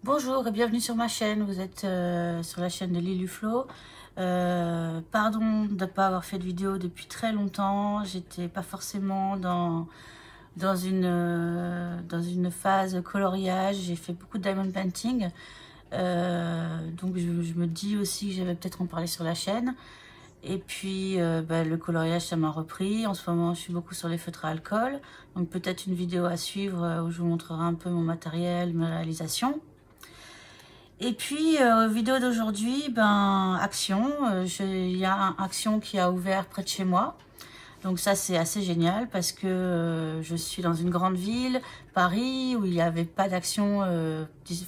Bonjour et bienvenue sur ma chaîne, vous êtes sur la chaîne de Liluflo. Pardon de ne pas avoir fait de vidéo depuis très longtemps, j'étais pas forcément dans une phase coloriage, j'ai fait beaucoup de diamond painting. Donc je me dis aussi que j'avais peut-être en parler sur la chaîne. Et puis le coloriage ça m'a repris. En ce moment je suis beaucoup sur les feutres à alcool. Donc peut-être une vidéo à suivre où je vous montrerai un peu mon matériel, mes réalisations. Et puis vidéo d'aujourd'hui, Action. Il y a un Action qui a ouvert près de chez moi. Donc ça c'est assez génial parce que je suis dans une grande ville, Paris, où il n'y avait pas d'Action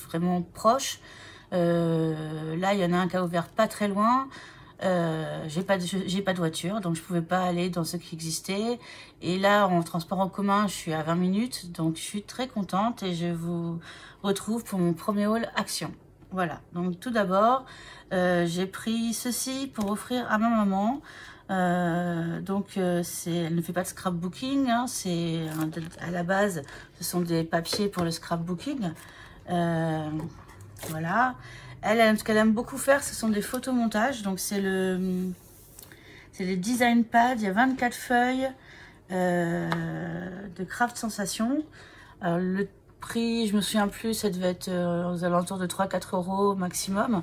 vraiment proche. Là il y en a un qui a ouvert pas très loin. J'ai pas de voiture, donc je pouvais pas aller dans ce qui existait. Et là en transport en commun je suis à 20 minutes, donc je suis très contente et je vous retrouve pour mon premier haul Action. Voilà, donc tout d'abord j'ai pris ceci pour offrir à ma maman. Elle ne fait pas de scrapbooking, hein, à la base ce sont des papiers pour le scrapbooking. Voilà, ce qu'elle aime beaucoup faire, ce sont des photomontages. Donc c'est les design pads, il y a 24 feuilles de Craft Sensation. Alors, le prix, je me souviens plus, ça devait être aux alentours de 3-4 € maximum.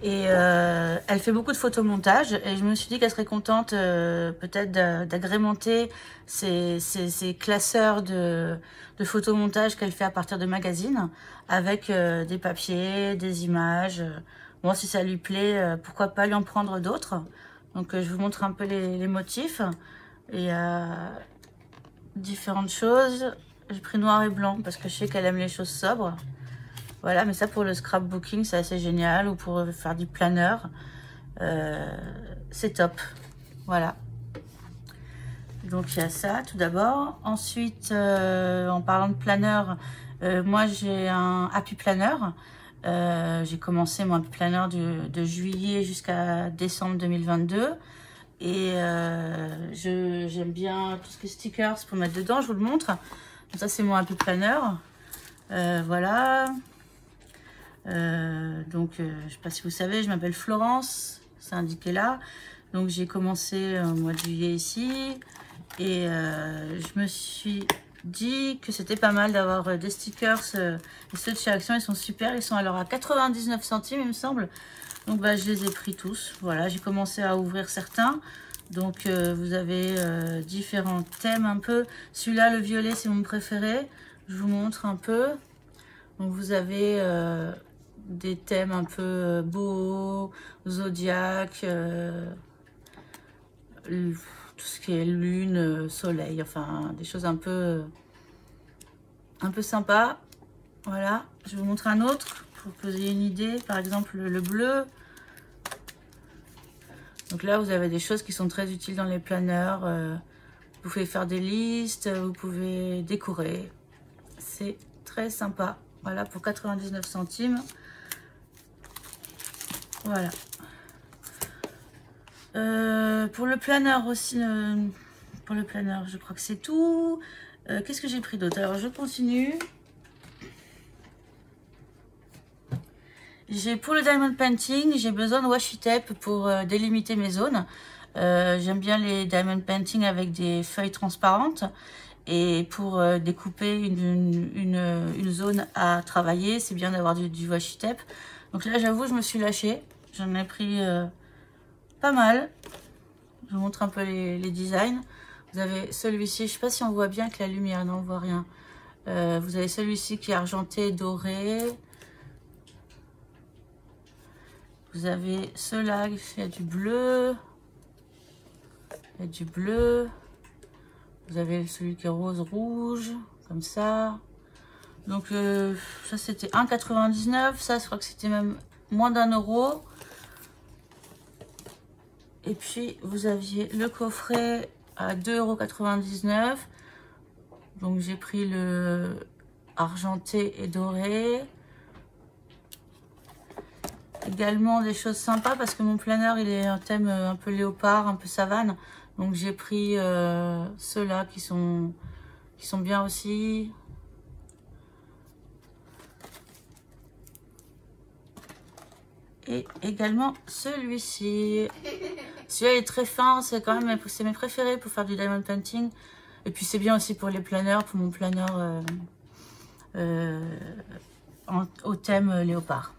Et elle fait beaucoup de photomontage et je me suis dit qu'elle serait contente peut-être d'agrémenter ces classeurs de photomontage qu'elle fait à partir de magazines avec des papiers, des images. Bon, si ça lui plaît, pourquoi pas lui en prendre d'autres. Donc je vous montre un peu les motifs. Il y a différentes choses. J'ai pris noir et blanc parce que je sais qu'elle aime les choses sobres. Voilà, mais ça pour le scrapbooking, c'est assez génial. Ou pour faire du planeur, c'est top. Voilà. Donc il y a ça tout d'abord. Ensuite, en parlant de planeur, moi j'ai un Happy Planner. J'ai commencé mon Happy Planner de juillet jusqu'à décembre 2022. Et j'aime bien tout ce qui est stickers pour mettre dedans, je vous le montre. Donc, ça c'est mon Happy Planner. Voilà. Je sais pas si vous savez, je m'appelle Florence, c'est indiqué là. Donc j'ai commencé au mois de juillet ici et je me suis dit que c'était pas mal d'avoir des stickers. Et ceux de chez Action, ils sont super, ils sont alors à 99 centimes il me semble. Donc je les ai pris tous. Voilà, j'ai commencé à ouvrir certains. Donc vous avez différents thèmes un peu. Celui-là, le violet, c'est mon préféré. Je vous montre un peu. Donc vous avez des thèmes un peu beaux, zodiaque, tout ce qui est lune, soleil, enfin des choses un peu sympas. Voilà, je vais vous montrer un autre pour que vous ayez une idée. Par exemple le bleu. Donc là vous avez des choses qui sont très utiles dans les planeurs. Vous pouvez faire des listes, vous pouvez décorer. C'est très sympa. Voilà, pour 99 centimes. Voilà. Pour le planeur aussi, pour le planeur, je crois que c'est tout. Qu'est-ce que j'ai pris d'autre? Alors, je continue. Pour le diamond painting, j'ai besoin de washi tape pour délimiter mes zones. J'aime bien les diamond painting avec des feuilles transparentes. Et pour découper une zone à travailler, c'est bien d'avoir du washi tape. Donc là, j'avoue, je me suis lâchée. J'en ai pris pas mal. Je vous montre un peu les designs. Vous avez celui-ci, je ne sais pas si on voit bien avec la lumière, non, on voit rien. Vous avez celui-ci qui est argenté, doré. Vous avez ceux-là, il y a du bleu. Il y a du bleu. Vous avez celui qui est rose-rouge, comme ça. Donc ça c'était 1,99 €. Ça je crois que c'était même moins d'1 €. Et puis vous aviez le coffret à 2,99 €. Donc j'ai pris le argenté et doré. Également des choses sympas parce que mon planeur il est un thème un peu léopard, un peu savane. Donc j'ai pris ceux-là qui sont bien aussi. Et également celui-ci. Celui-là est très fin, c'est quand même mes préférés pour faire du diamond painting. Et puis c'est bien aussi pour les planeurs, pour mon planeur au thème léopard.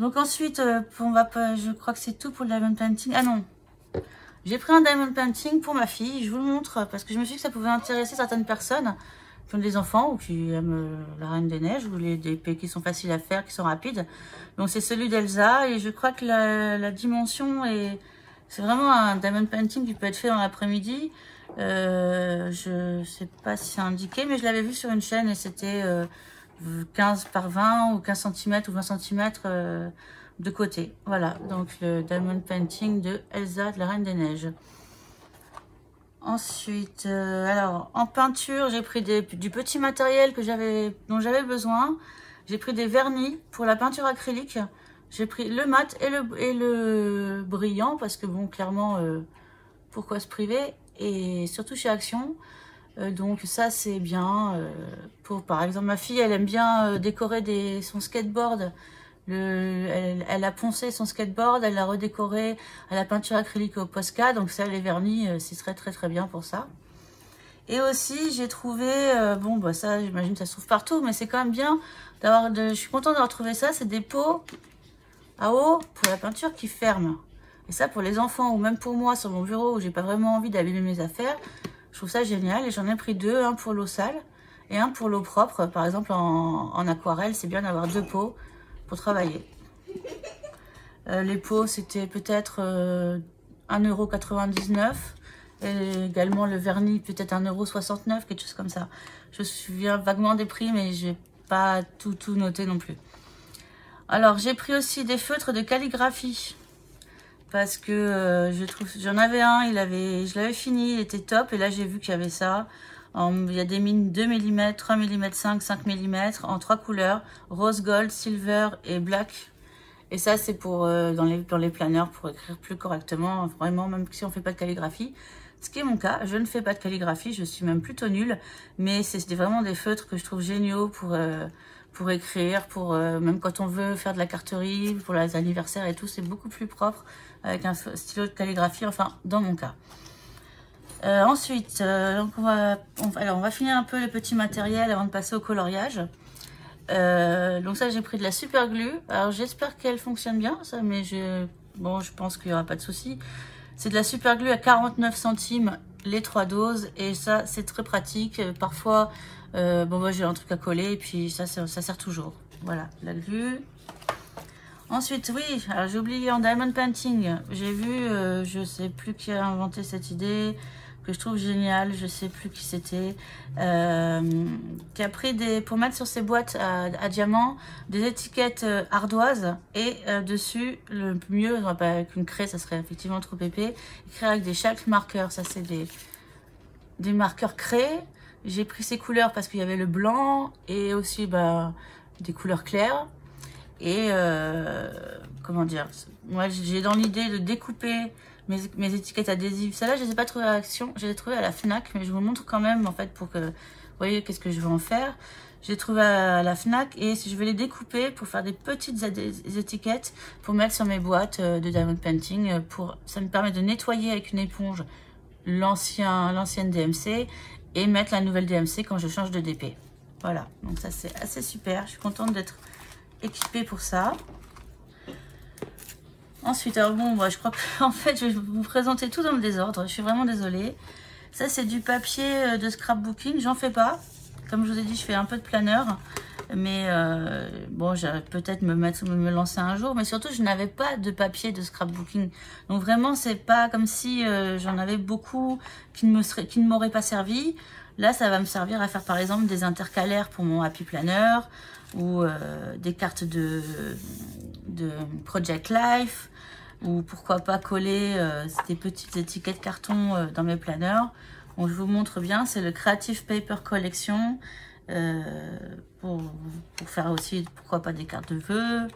Donc ensuite, je crois que c'est tout pour le diamond painting. Ah non, j'ai pris un diamond painting pour ma fille. Je vous le montre parce que je me suis dit que ça pouvait intéresser certaines personnes qui ont des enfants ou qui aiment la Reine des Neiges ou des épées qui sont faciles à faire, qui sont rapides. Donc c'est celui d'Elsa et je crois que la dimension est... C'est vraiment un diamond painting qui peut être fait dans l'après-midi. Je sais pas si c'est indiqué, mais je l'avais vu sur une chaîne et c'était 15 par 20 ou 15 cm ou 20 cm de côté. Voilà, donc le diamond painting de Elsa de la Reine des Neiges. Ensuite, alors en peinture, j'ai pris du petit matériel dont j'avais besoin. J'ai pris des vernis pour la peinture acrylique. J'ai pris le mat et le brillant parce que bon, clairement, pourquoi se priver? Et surtout chez Action. Donc ça c'est bien. Pour par exemple ma fille, elle aime bien décorer son skateboard. Elle a poncé son skateboard, elle l'a redécoré à la peinture acrylique au Posca. Donc ça, les vernis, ce serait très très bien pour ça. Et aussi j'ai trouvé, bon bah ça j'imagine que ça se trouve partout, mais c'est quand même bien d'avoir je suis contente d'avoir trouvé ça, c'est des pots à eau pour la peinture qui ferment. Et ça pour les enfants ou même pour moi sur mon bureau où j'ai pas vraiment envie d'abîmer mes affaires, je trouve ça génial. Et j'en ai pris deux, un pour l'eau sale et un pour l'eau propre. Par exemple en aquarelle, c'est bien d'avoir deux pots pour travailler. Les pots c'était peut-être 1,99 €. Et également le vernis peut-être 1,69 €, quelque chose comme ça. Je me souviens vaguement des prix, mais j'ai pas tout noté non plus. Alors j'ai pris aussi des feutres de calligraphie parce que j'en avais un, je l'avais fini, il était top. Et là j'ai vu qu'il y avait ça. Il y a des mines 2 mm, 3 mm 5, 5 mm en 3 couleurs, rose gold, silver et black. Et ça c'est pour dans les planeurs pour écrire plus correctement, vraiment, même si on fait pas de calligraphie. Ce qui est mon cas, je ne fais pas de calligraphie, je suis même plutôt nulle, mais c'est vraiment des feutres que je trouve géniaux pour écrire, même quand on veut faire de la carterie, pour les anniversaires et tout, c'est beaucoup plus propre avec un stylo de calligraphie, enfin dans mon cas. Ensuite, donc on va finir un peu le petit matériel avant de passer au coloriage. Donc ça j'ai pris de la super glue, alors j'espère qu'elle fonctionne bien, ça, mais je pense qu'il n'y aura pas de souci. C'est de la super glue à 49 centimes les 3 doses et ça c'est très pratique. Parfois moi j'ai un truc à coller et puis ça sert toujours. Voilà la glue. Ensuite oui, alors j'ai oublié en diamond painting, j'ai vu, je sais plus qui a inventé cette idée que je trouve génial, je sais plus qui c'était, qui a pris pour mettre sur ses boîtes à diamants des étiquettes ardoises et dessus, le mieux, avec une craie, ça serait effectivement trop épais, écrire avec des chalk markers, ça c'est des marqueurs craie. J'ai pris ces couleurs parce qu'il y avait le blanc et aussi des couleurs claires. Et comment dire, moi j'ai dans l'idée de découper mes étiquettes adhésives. Celles-là, je ne les ai pas trouvées à Action, je les ai trouvées à la Fnac, mais je vous montre quand même en fait pour que vous voyez qu'est-ce que je veux en faire. Je les ai trouvées à la Fnac et je vais les découper pour faire des petites étiquettes pour mettre sur mes boîtes de diamond painting. Ça me permet de nettoyer avec une éponge l'ancienne DMC et mettre la nouvelle DMC quand je change de DP. Voilà, donc ça c'est assez super, je suis contente d'être équipée pour ça. Ensuite, alors bon, je crois que en fait, je vais vous présenter tout dans le désordre. Je suis vraiment désolée. Ça, c'est du papier de scrapbooking. J'en fais pas. Comme je vous ai dit, je fais un peu de planeur. Mais bon, j'aurais peut-être me lancer un jour. Mais surtout, je n'avais pas de papier de scrapbooking. Donc vraiment, c'est pas comme si j'en avais beaucoup qui ne m'auraient pas servi. Là, ça va me servir à faire par exemple des intercalaires pour mon Happy Planner ou des cartes de Project Life, ou pourquoi pas coller des petites étiquettes carton dans mes planeurs. Bon, je vous montre bien, c'est le Creative Paper Collection pour faire aussi pourquoi pas des cartes de vœux.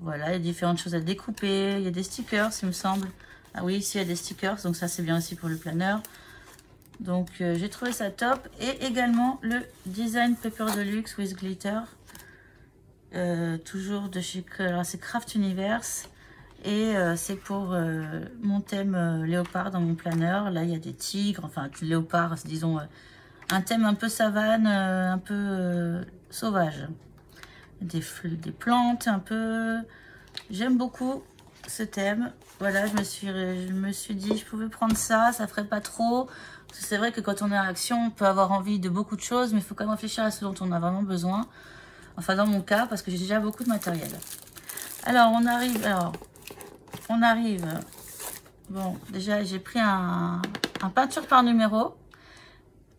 Voilà, il y a différentes choses à découper, il y a des stickers il me semble. Ah oui, ici il y a des stickers, donc ça c'est bien aussi pour le planeur. Donc j'ai trouvé ça top. Et également le Design Paper Deluxe with Glitter. toujours de chez... Alors, c'est Craft Universe. Et c'est pour mon thème léopard dans mon planeur. Là, il y a des tigres, enfin, léopard, disons, un thème un peu savane, un peu sauvage. Des plantes, un peu... J'aime beaucoup ce thème. Voilà, je me suis dit, je pouvais prendre ça, ça ferait pas trop. C'est vrai que quand on est en action, on peut avoir envie de beaucoup de choses, mais il faut quand même réfléchir à ce dont on a vraiment besoin. Enfin, dans mon cas, parce que j'ai déjà beaucoup de matériel. Alors, on arrive. Bon, déjà, j'ai pris un peinture par numéro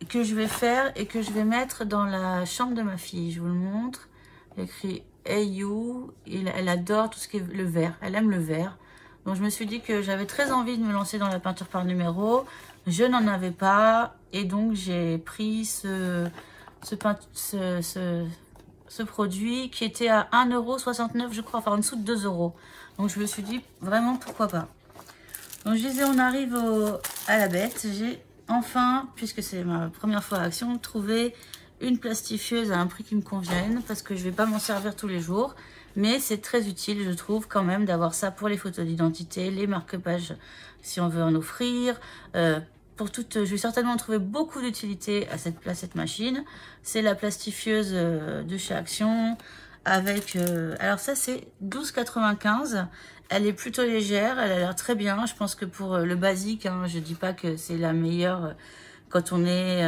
que je vais faire et que je vais mettre dans la chambre de ma fille. Je vous le montre. J'ai écrit Hey You. Elle adore tout ce qui est le vert. Elle aime le vert. Donc, je me suis dit que j'avais très envie de me lancer dans la peinture par numéro. Je n'en avais pas. Et donc, j'ai pris ce produit qui était à 1,69 €, je crois. Enfin, en dessous de 2 €. Donc, je me suis dit, vraiment, pourquoi pas. Donc, je disais, on arrive à la bête. J'ai enfin, puisque c'est ma première fois à Action, trouvé une plastifieuse à un prix qui me convienne, parce que je ne vais pas m'en servir tous les jours. Mais c'est très utile, je trouve, quand même, d'avoir ça pour les photos d'identité, les marque-pages, si on veut en offrir. Je vais certainement trouver beaucoup d'utilité à cette machine. C'est la plastifieuse de chez Action. Avec, alors ça c'est 12,95 €. Elle est plutôt légère, elle a l'air très bien. Je pense que pour le basique, hein, je dis pas que c'est la meilleure quand on est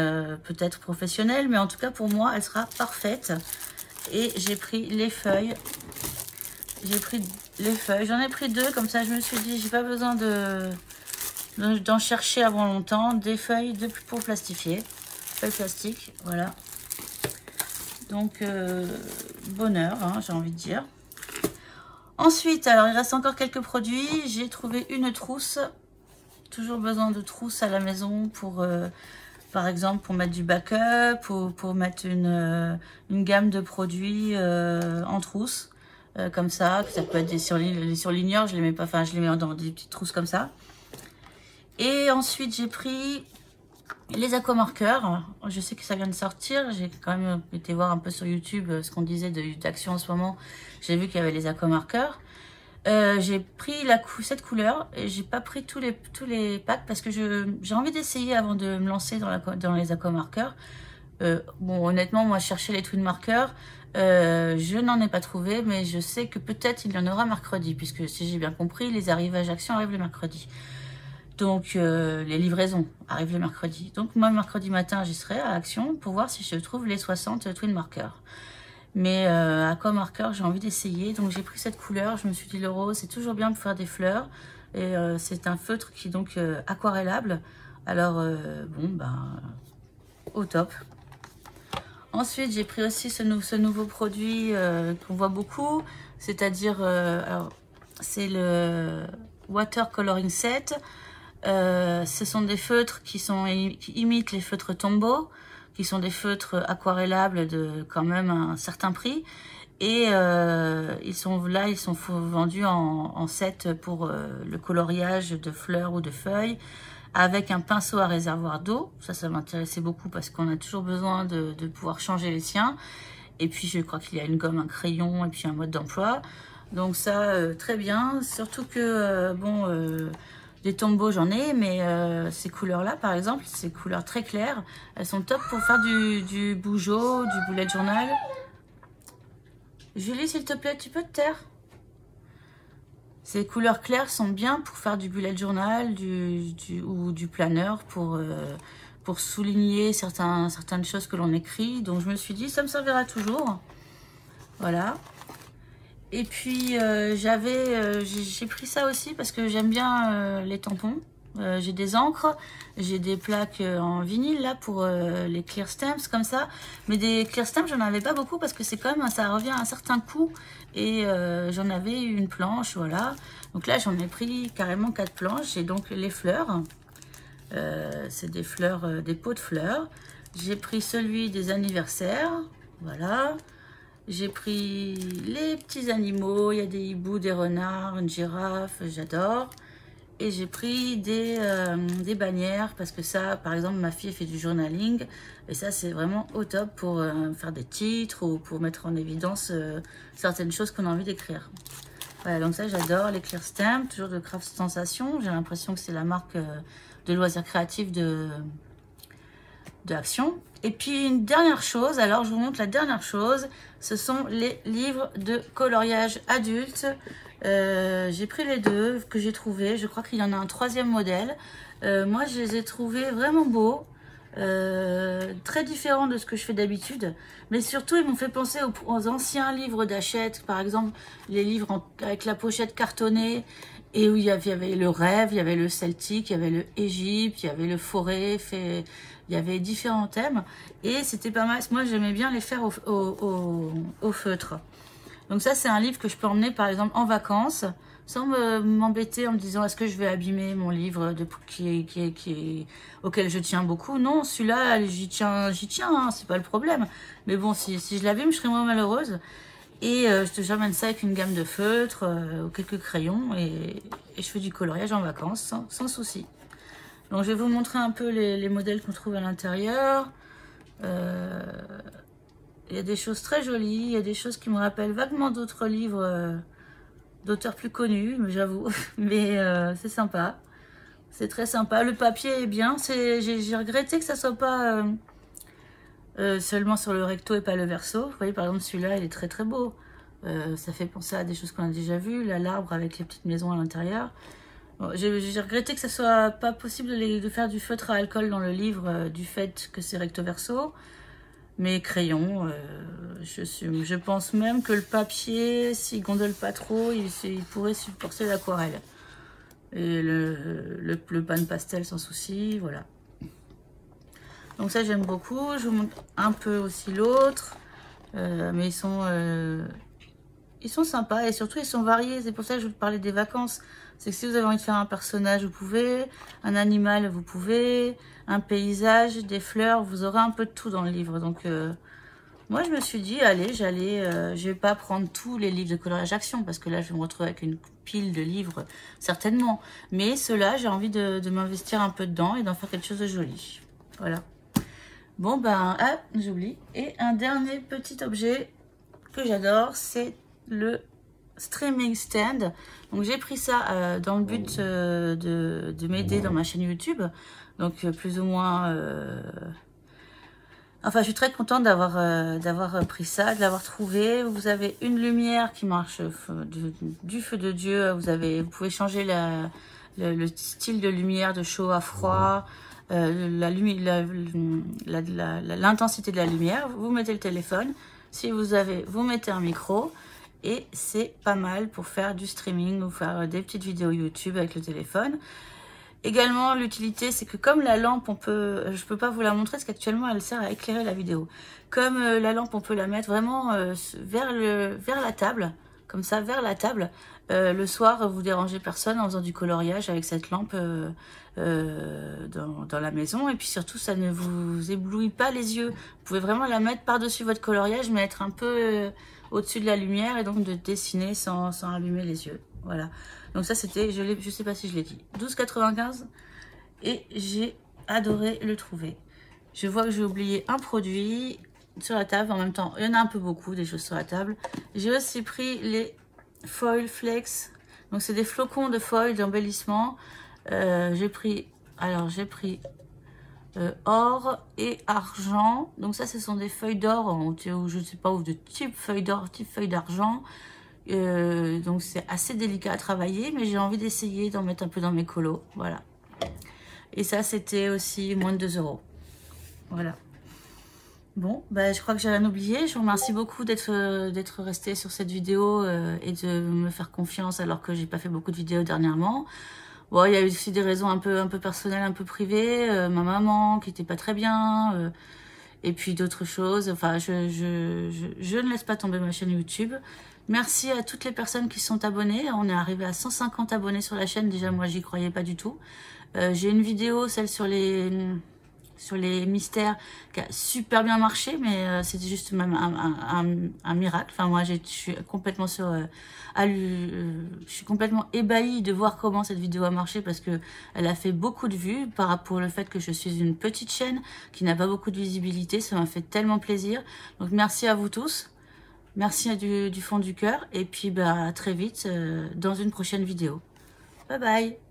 peut-être professionnel, mais en tout cas pour moi, elle sera parfaite. Et j'ai pris les feuilles. J'en ai pris 2, comme ça je me suis dit, j'ai pas besoin d'en chercher avant longtemps. Des feuilles pour plastifier, feuilles plastiques, voilà. Donc, bonheur, hein, j'ai envie de dire. Ensuite, alors, il reste encore quelques produits. J'ai trouvé une trousse. Toujours besoin de trousse à la maison pour, par exemple, pour mettre du backup ou pour mettre une gamme de produits en trousse. Comme ça peut être des surligneurs. Je les mets pas, enfin, je les mets dans des petites trousses comme ça. Et ensuite, j'ai pris les aquamarqueurs. Je sais que ça vient de sortir. J'ai quand même été voir un peu sur YouTube ce qu'on disait d'Action en ce moment. J'ai vu qu'il y avait les aquamarqueurs. J'ai pris cette couleur et j'ai pas pris tous les packs parce que j'ai envie d'essayer avant de me lancer dans les aquamarqueurs. Bon, honnêtement, moi, je cherchais les twin marqueurs. Je n'en ai pas trouvé, mais je sais que peut-être il y en aura mercredi, puisque si j'ai bien compris, les arrivages Action arrivent le mercredi. Donc, les livraisons arrivent le mercredi. Donc, moi, mercredi matin, j'y serai à Action pour voir si je trouve les 60 twin marqueurs. Mais aquamarqueur, j'ai envie d'essayer. Donc, j'ai pris cette couleur. Je me suis dit, le rose, c'est toujours bien pour faire des fleurs. Et c'est un feutre qui est donc aquarellable. Alors, bon, ben, au top. Ensuite, j'ai pris aussi ce nouveau produit qu'on voit beaucoup. C'est-à-dire, c'est le Water Coloring Set. Ce sont des feutres qui imitent les feutres Tombow, qui sont des feutres aquarellables de quand même un certain prix. Et ils sont vendus en set pour le coloriage de fleurs ou de feuilles, avec un pinceau à réservoir d'eau. Ça m'intéressait beaucoup parce qu'on a toujours besoin de pouvoir changer les siens. Et puis je crois qu'il y a une gomme, un crayon et puis un mode d'emploi. Donc ça, très bien. Surtout que, des Tombow, j'en ai, mais ces couleurs-là, par exemple, ces couleurs très claires, elles sont top pour faire du bougeot, du bullet journal. Julie, s'il te plaît, tu peux te taire? Ces couleurs claires sont bien pour faire du bullet journal ou du planeur pour souligner certaines choses que l'on écrit. Donc, je me suis dit, ça me servira toujours. Voilà. Et puis, j'ai pris ça aussi parce que j'aime bien les tampons. J'ai des encres, j'ai des plaques en vinyle là pour les clear stamps comme ça. Mais des clear stamps, j'en avais pas beaucoup parce que c'est quand même, ça revient à un certain coût. Et j'en avais une planche, voilà. Donc là, j'en ai pris carrément 4 planches. J'ai donc les fleurs. C'est des fleurs, des pots de fleurs. J'ai pris celui des anniversaires, voilà. J'ai pris les petits animaux, il y a des hiboux, des renards, une girafe, j'adore. Et j'ai pris des bannières parce que ça, par exemple, ma fille fait du journaling et ça, c'est vraiment au top pour faire des titres ou pour mettre en évidence certaines choses qu'on a envie d'écrire. Voilà, donc ça, j'adore les Clear Stamps, toujours de Craft Sensation. J'ai l'impression que c'est la marque de loisirs créatifs de Action. Et puis une dernière chose, alors je vous montre la dernière chose, ce sont les livres de coloriage adulte. J'ai pris les deux que j'ai trouvés, je crois qu'il y en a un troisième modèle. Moi je les ai trouvés vraiment beaux, très différents de ce que je fais d'habitude, mais surtout ils m'ont fait penser aux anciens livres d'Hachette, par exemple les livres avec la pochette cartonnée, et où il y avait le rêve, il y avait le celtique, il y avait le Égypte, il y avait le forêt, il y avait différents thèmes et c'était pas mal. Moi, j'aimais bien les faire au feutre. Donc ça, c'est un livre que je peux emmener, par exemple, en vacances, sans m'embêter en me disant est-ce que je vais abîmer mon livre auquel je tiens beaucoup. Non, celui-là, j'y tiens, hein, c'est pas le problème. Mais bon, si je l'abîme, je serais moins malheureuse. Et j'emmène ça avec une gamme de feutres, ou quelques crayons, et je fais du coloriage en vacances, sans souci. Donc je vais vous montrer un peu les modèles qu'on trouve à l'intérieur. Il y a des choses très jolies, il y a des choses qui me rappellent vaguement d'autres livres d'auteurs plus connus, j'avoue. Mais c'est sympa, c'est très sympa. Le papier est bien, j'ai regretté que ça soit pas seulement sur le recto et pas le verso. Vous voyez, par exemple, celui-là, il est très très beau. Ça fait penser à des choses qu'on a déjà vues. Là, l'arbre avec les petites maisons à l'intérieur. Bon, j'ai regretté que ça soit pas possible de faire du feutre à alcool dans le livre du fait que c'est recto verso. Mais crayon, je pense même que le papier, s'il gondole pas trop, il pourrait supporter l'aquarelle. Et le pan pastel sans souci, voilà. Donc ça j'aime beaucoup. Je vous montre un peu aussi l'autre. Mais ils sont sympas et surtout ils sont variés. C'est pour ça que je vous parlais des vacances. C'est que si vous avez envie de faire un personnage, vous pouvez. Un animal, vous pouvez. Un paysage, des fleurs. Vous aurez un peu de tout dans le livre. Donc moi je me suis dit, allez, je vais pas prendre tous les livres de coloriage action. Parce que là je vais me retrouver avec une pile de livres, certainement. Mais ceux-là, j'ai envie de m'investir un peu dedans et d'en faire quelque chose de joli. Voilà. Bon ben, ah, j'oublie. Et un dernier petit objet que j'adore, c'est le streaming stand. Donc j'ai pris ça dans le but de m'aider dans ma chaîne YouTube. Donc plus ou moins... Enfin, je suis très contente d'avoir pris ça, de l'avoir trouvé. Vous avez une lumière qui marche du feu de Dieu. Vous pouvez changer le style de lumière de chaud à froid. L'intensité de la lumière, vous mettez le téléphone, si vous mettez un micro et c'est pas mal pour faire du streaming ou faire des petites vidéos YouTube avec le téléphone. Également l'utilité, c'est que comme la lampe, je peux pas vous la montrer parce qu'actuellement elle sert à éclairer la vidéo. Comme la lampe, on peut la mettre vraiment vers la table, comme ça, vers la table. Le soir, vous dérangez personne en faisant du coloriage avec cette lampe dans la maison. Et puis surtout, ça ne vous éblouit pas les yeux. Vous pouvez vraiment la mettre par-dessus votre coloriage, mais être un peu au-dessus de la lumière et donc de dessiner sans allumer les yeux. Voilà. Donc ça, c'était, je sais pas si je l'ai dit, 12,95 et j'ai adoré le trouver. Je vois que j'ai oublié un produit sur la table. En même temps, il y en a un peu beaucoup, des choses sur la table. J'ai aussi pris les Foil Flex. Donc c'est des flocons de foil d'embellissement. J'ai pris or et argent. Donc ça, ce sont des feuilles d'or, ou je ne sais pas, ou de type feuille d'or, type feuille d'argent. Donc c'est assez délicat à travailler, mais j'ai envie d'essayer d'en mettre un peu dans mes colos. Voilà. Et ça, c'était aussi moins de 2 €. Voilà. Bon, bah, je crois que j'ai rien oublié. Je vous remercie beaucoup d'être resté sur cette vidéo et de me faire confiance alors que j'ai pas fait beaucoup de vidéos dernièrement. Bon, il y a eu aussi des raisons un peu personnelles, un peu privées. Ma maman qui était pas très bien. Et puis d'autres choses. Enfin, je ne laisse pas tomber ma chaîne YouTube. Merci à toutes les personnes qui sont abonnées. On est arrivé à 150 abonnés sur la chaîne. Déjà, moi, j'y croyais pas du tout. J'ai une vidéo, celle sur les sur les mystères qui a super bien marché, mais c'était juste même un miracle. Enfin, moi, je suis complètement je suis complètement ébahie de voir comment cette vidéo a marché parce que elle a fait beaucoup de vues par rapport au fait que je suis une petite chaîne qui n'a pas beaucoup de visibilité. Ça m'a fait tellement plaisir. Donc, merci à vous tous. Merci du fond du cœur. Et puis, bah, à très vite dans une prochaine vidéo. Bye bye.